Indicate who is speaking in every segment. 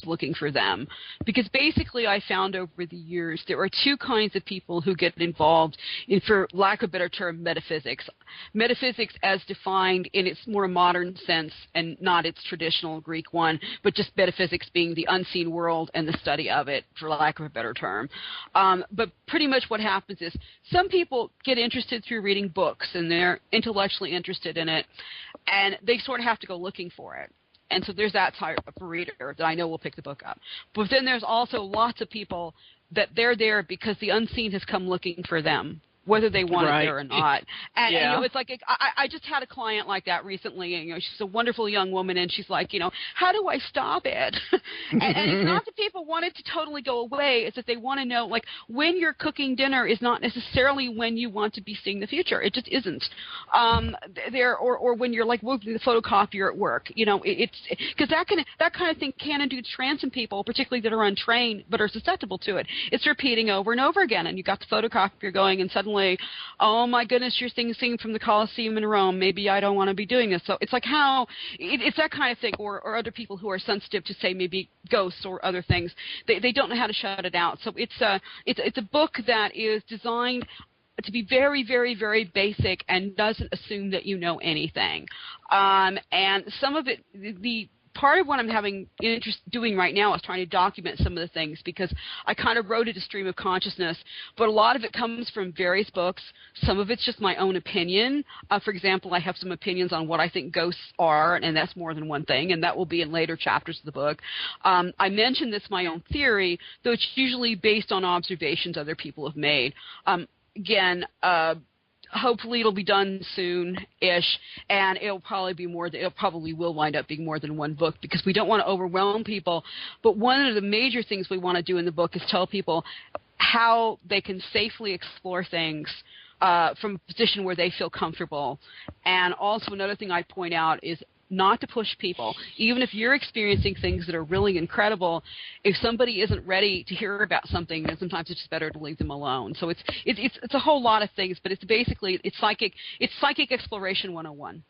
Speaker 1: looking for them. Because basically I found over the years there are two kinds of people who get involved in, for lack of a better term, metaphysics. Metaphysics as defined in its more modern sense and not its traditional Greek one, but just metaphysics being the unseen world and the study of it, for lack of a better term. But pretty much what happens is some people get interested through reading books and they're intellectually interested in it, and they sort of have to go looking for it. And so there's that type of reader that I know will pick the book up. But then there's also lots of people that they're there because the unseen has come looking for them, whether they want it there or not. And,
Speaker 2: yeah.
Speaker 1: and you know, it's like I just had a client like that recently, and you know, she's a wonderful young woman, and she's like, you know, how do I stop it? and it's not that people want it to totally go away. It's that they want to know, like, when you're cooking dinner is not necessarily when you want to be seeing the future. It just isn't. Or when you're like moving the photocopier at work, you know, it's because that kind of thing can induce trance in people, particularly that are untrained but are susceptible to it. It's repeating over and over again, and you got the photocopier going, and suddenly, oh my goodness, you're singing from the Colosseum in Rome. Maybe I don't want to be doing this. So it's like it's that kind of thing, or other people who are sensitive to, say, maybe ghosts or other things. They don't know how to shut it out. So it's a book that is designed to be very, very, very basic and doesn't assume that you know anything. And some of it, the part of what I'm having interest doing right now is trying to document some of the things, because I kind of wrote it a stream of consciousness, but a lot of it comes from various books. Some of it's just my own opinion. For example, I have some opinions on what I think ghosts are, and that's more than one thing, and that will be in later chapters of the book. I mentioned this my own theory, though it's usually based on observations other people have made. Hopefully it'll be done soon-ish, and it'll probably will wind up being more than one book, because we don't want to overwhelm people. But one of the major things we want to do in the book is tell people how they can safely explore things from a position where they feel comfortable. And also another thing I'd point out is not to push people. Even if you're experiencing things that are really incredible, if somebody isn't ready to hear about something, then sometimes it's just better to leave them alone. So it's a whole lot of things, but it's basically psychic exploration 101.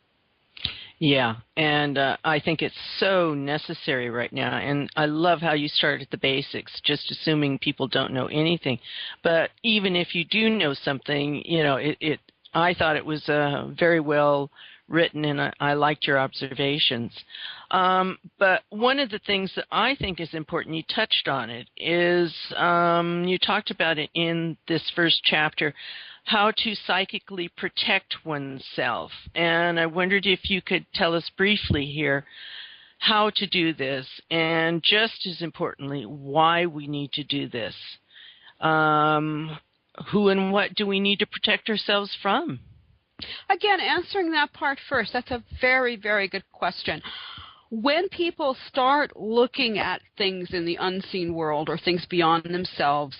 Speaker 2: Yeah, and I think it's so necessary right now, and I love how you started at the basics, just assuming people don't know anything. But even if you do know something, you know, I thought it was very well written, and I liked your observations. But one of the things that I think is important, you touched on it, is you talked about it in this first chapter, how to psychically protect oneself. And I wondered if you could tell us briefly here how to do this, and just as importantly, why we need to do this. Who and what do we need to protect ourselves from?
Speaker 1: Again, answering that part first, that's a very, very good question. When people start looking at things in the unseen world or things beyond themselves,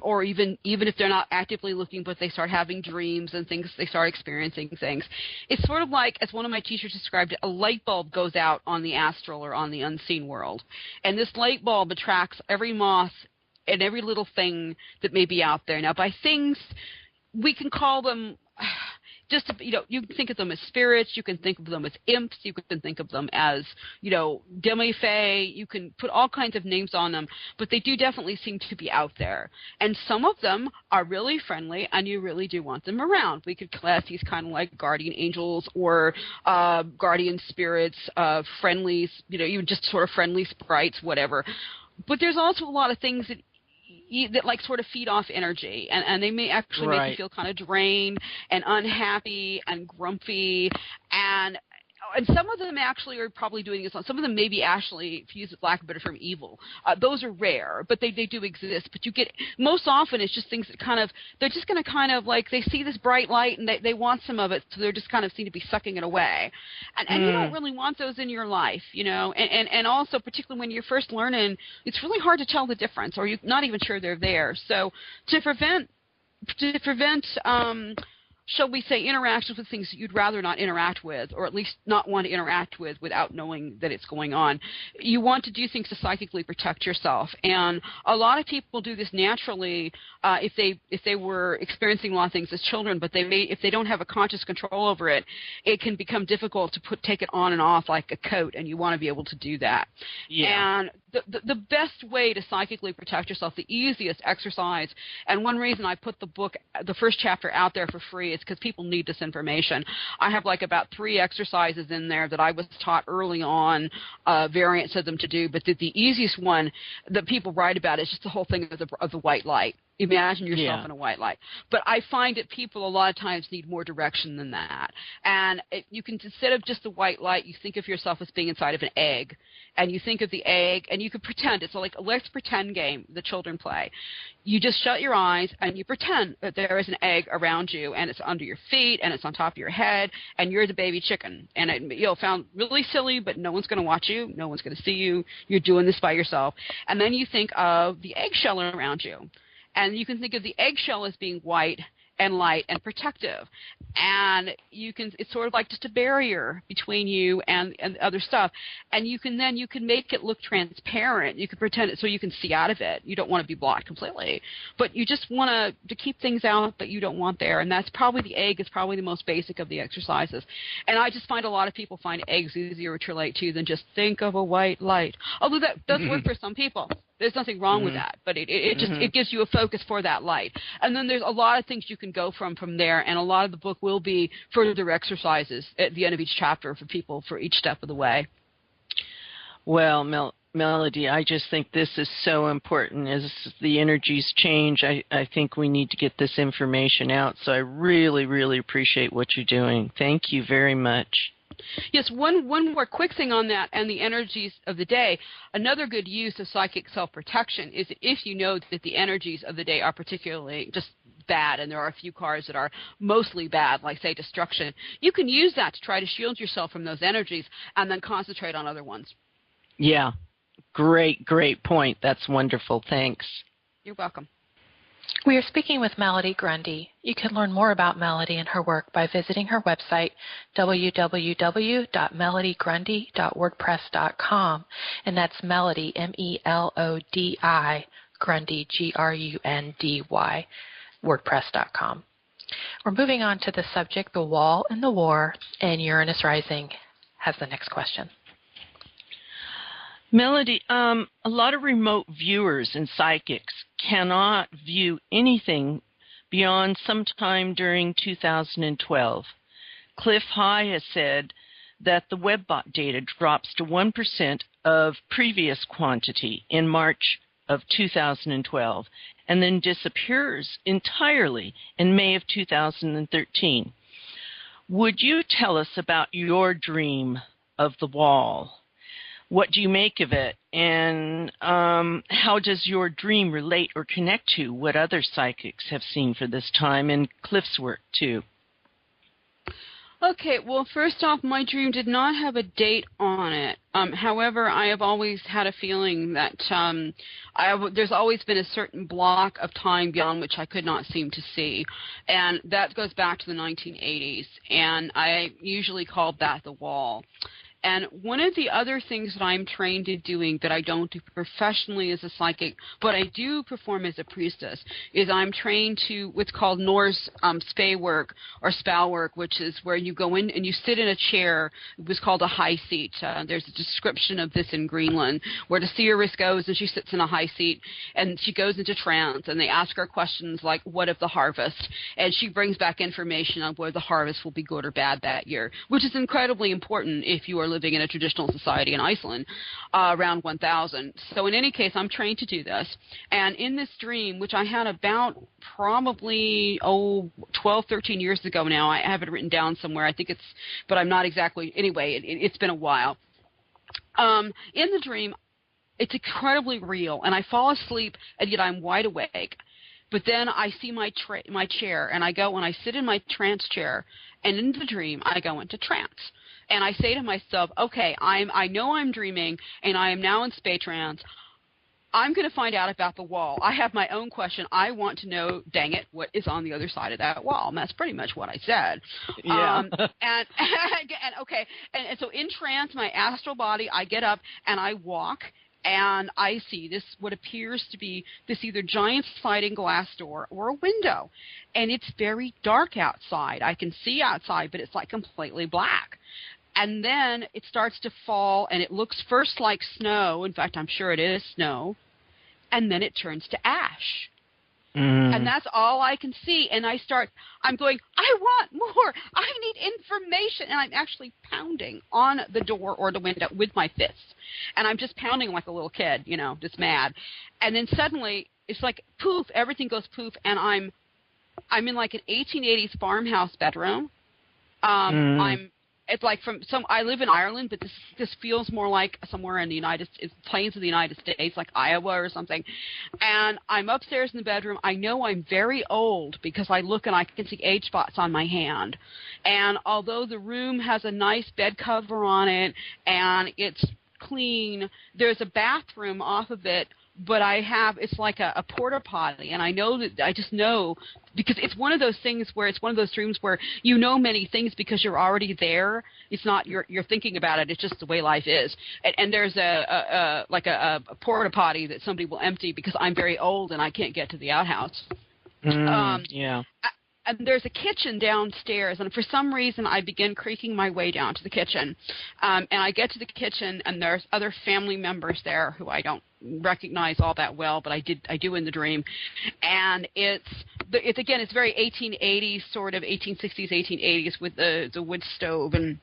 Speaker 1: or even if they're not actively looking, but they start having dreams and things, they start experiencing things, it's sort of like, as one of my teachers described it, a light bulb goes out on the astral or on the unseen world. And this light bulb attracts every moth and every little thing that may be out there. Now, by things, we can call them... you can think of them as spirits, you can think of them as imps, you can think of them as, demi-fae, you can put all kinds of names on them, but they do definitely seem to be out there. And some of them are really friendly, and you really do want them around. We could class these kind of like guardian angels or guardian spirits, friendly, even just sort of friendly sprites, whatever. But there's also a lot of things that like sort of feed off energy, and they may actually make you feel kind of drained and unhappy and grumpy, and some of them actually are probably doing this. Some of them maybe actually, to use lack of a better term, evil. Those are rare, but they do exist. But you get, most often it's just things that kind of, they're just going to kind of like, they see this bright light and they want some of it, so they're just kind of seem to be sucking it away. And you don't really want those in your life, and also particularly when you're first learning, it's really hard to tell the difference, or you're not even sure they're there. So to prevent shall we say, interactions with things that you'd rather not interact with, or at least not want to interact with without knowing that it's going on. You want to do things to psychically protect yourself. And a lot of people do this naturally if they were experiencing a lot of things as children, but if they don't have a conscious control over it, it can become difficult to take it on and off like a coat, and you want to be able to do that.
Speaker 2: Yeah.
Speaker 1: And the best way to psychically protect yourself, the easiest exercise, and one reason I put the first chapter out there for free is because people need this information. I have like about 3 exercises in there that I was taught early on, variants of them to do, but the easiest one that people write about is just the whole thing of the white light. Imagine yourself in a white light. But I find that people a lot of times need more direction than that. And you can, instead of just the white light, you think of yourself as being inside of an egg. And you think of the egg, and you could pretend. It's like a let's pretend game the children play. You just shut your eyes, and you pretend that there is an egg around you, and it's under your feet, and it's on top of your head, and you're the baby chicken. And you'll sound really silly, but no one's going to watch you. No one's going to see you. You're doing this by yourself. And then you think of the eggshell around you. And you can think of the eggshell as being white and light and protective. And it's sort of like just a barrier between you and other stuff. And you can make it look transparent. You can pretend it so you can see out of it. You don't want to be blocked completely. But you just want to keep things out that you don't want there. And that's probably, the egg is probably the most basic of the exercises. And I just find a lot of people find eggs easier to relate to than just think of a white light. Although that does work for some people. There's nothing wrong with that, but it gives you a focus for that light. And then there's a lot of things you can go from there, and a lot of the book will be further exercises at the end of each chapter for people for each step of the way.
Speaker 2: Well, Melody, I just think this is so important. As the energies change, I think we need to get this information out. So I really, really appreciate what you're doing. Thank you very much.
Speaker 1: Yes, one more quick thing on that and the energies of the day. Another good use of psychic self-protection is if you know that the energies of the day are particularly just bad, and there are a few cards that are mostly bad, like, say, destruction, you can use that to try to shield yourself from those energies and then concentrate on other ones.
Speaker 2: Yeah, great point. That's wonderful. Thanks.
Speaker 1: You're welcome.
Speaker 3: We are speaking with Melodi Grundy. You can learn more about Melodi and her work by visiting her website, www.melodigrundy.wordpress.com, and that's Melodi, M-E-L-O-D-I, Grundy, G-R-U-N-D-Y, wordpress.com. We're moving on to the subject, the wall and the war, and Uranus Rising has the next question.
Speaker 2: Melody, a lot of remote viewers and psychics cannot view anything beyond sometime during 2012. Cliff High has said that the WebBot data drops to 1% of previous quantity in March of 2012 and then disappears entirely in May of 2013. Would you tell us about your dream of the wall? What do you make of it, and how does your dream relate or connect to what other psychics have seen for this time, and Cliff's work, too?
Speaker 1: Okay, well, first off, my dream did not have a date on it. However, I have always had a feeling that there's always been a certain block of time beyond which I could not seem to see, and that goes back to the 1980s, and I usually called that the wall. And one of the other things that I'm trained in doing that I don't do professionally as a psychic, but I do perform as a priestess, is I'm trained to what's called Norse spay work or spell work, which is where you go in and you sit in a chair. It was called a high seat. There's a description of this in Greenland, where the seeress goes and she sits in a high seat and she goes into trance, and they ask her questions like, what of the harvest? And she brings back information on whether the harvest will be good or bad that year, which is incredibly important if you are living in a traditional society in Iceland around 1000. So in any case, I'm trained to do this. And in this dream, which I had about probably 12, 13 years ago now, I have it written down somewhere. I think but I'm not exactly, anyway, it's been a while. In the dream, it's incredibly real, and I fall asleep, and yet I'm wide awake. But then I see my chair, and I go and I sit in my trance chair, and in the dream, I go into trance. And I say to myself, okay, I know I'm dreaming, and I am now in space trance. I'm going to find out about the wall. I have my own question. I want to know, dang it, what is on the other side of that wall? And that's pretty much what I said.
Speaker 2: Yeah.
Speaker 1: And okay, and so in trance, my astral body, I get up and I walk, and I see this, what appears to be this either giant sliding glass door or a window. And it's very dark outside. I can see outside, but it's like completely black. And then it starts to fall, and it looks first like snow. In fact, I'm sure it is snow. And then it turns to ash. And that's all I can see. And I'm going, I want more. I need information. And I'm actually pounding on the door or the window with my fists. And I'm just pounding like a little kid, just mad. And then suddenly, it's like poof, everything goes poof. And I'm in like an 1880s farmhouse bedroom. It's like I live in Ireland, but this feels more like somewhere in the plains of the United States, like Iowa or something. And I'm upstairs in the bedroom. I know I'm very old because I look and I can see age spots on my hand. And although the room has a nice bed cover on it and it's clean, there's a bathroom off of it, but it's like a porta potty, and I just know because it's one of those things where it's one of those dreams where you know many things because you're already there. It's not you're thinking about it. It's just the way life is. And there's a porta potty that somebody will empty because I'm very old and I can't get to the outhouse.
Speaker 2: Yeah.
Speaker 1: And there's a kitchen downstairs, and for some reason I begin creaking my way down to the kitchen. And I get to the kitchen, and there's other family members there who I don't recognize all that well, but I do in the dream. And it's very 1880s, sort of 1860s, 1880s with the wood stove and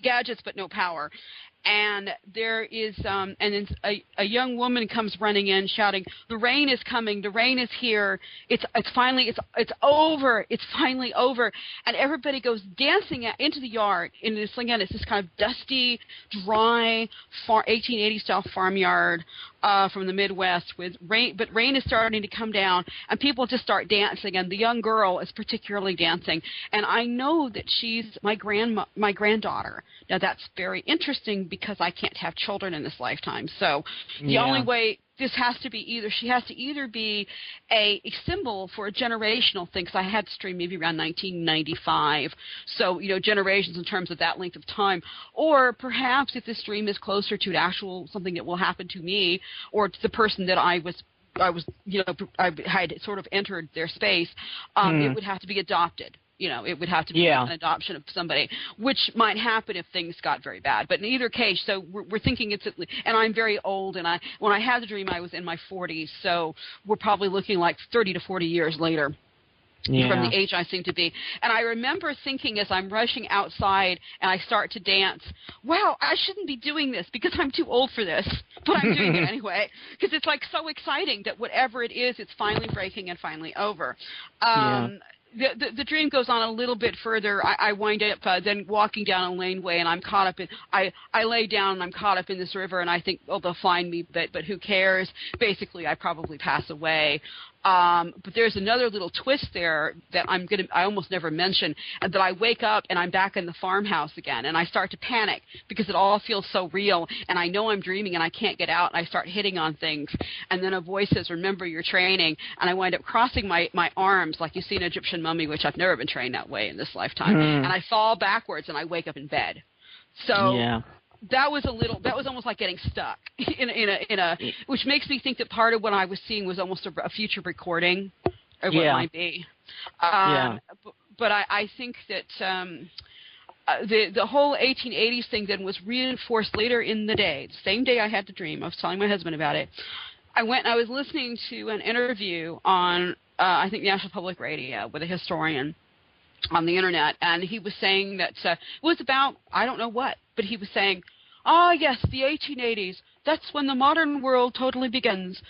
Speaker 1: gadgets, but no power. And there is, and then a young woman comes running in, shouting, "The rain is coming! The rain is here! It's over! It's finally over!" And everybody goes dancing into the yard. And it's this kind of dusty, dry, 1880s style farmyard from the Midwest with rain. But rain is starting to come down, and people just start dancing. And the young girl is particularly dancing. And I know that she's my granddaughter. Now that's very interesting, because I can't have children in this lifetime. So the only way this has to be she has to either be a symbol for a generational thing, because I had this dream maybe around 1995. So, generations in terms of that length of time. Or perhaps if this dream is closer to something that will happen to me or to the person that I had sort of entered their space, it would have to be adopted. It would have to be an adoption of somebody, which might happen if things got very bad. But in either case, so we're thinking and I'm very old, and when I had the dream, I was in my 40s, so we're probably looking like 30 to 40 years later. From the age I seem to be. And I remember thinking as I'm rushing outside and I start to dance, wow, I shouldn't be doing this because I'm too old for this. But I'm doing it anyway, because it's like so exciting that whatever it is, it's finally breaking and finally over. The dream goes on a little bit further. I wind up then walking down a laneway, and I'm caught up in. I lay down and I'm caught up in this river, and I think, oh, they'll find me, but who cares? Basically, I probably pass away. But there's another little twist there that I almost never mention, and that I wake up and I'm back in the farmhouse again, and I start to panic because it all feels so real, and I know I'm dreaming and I can't get out, and I start hitting on things, and then a voice says, "Remember your training," and I wind up crossing my arms like you see an Egyptian mummy, which I've never been trained that way in this lifetime, and I fall backwards and I wake up in bed. So that was almost like getting stuck in a which makes me think that part of what I was seeing was almost a future recording of what might be. But I think that the whole 1880s thing then was reinforced later in the day. The same day I had the dream, I was telling my husband about it. I was listening to an interview on I think National Public Radio with a historian on the internet, and he was saying that it was about I don't know what, but he was saying, yes, the 1880s, that's when the modern world totally begins.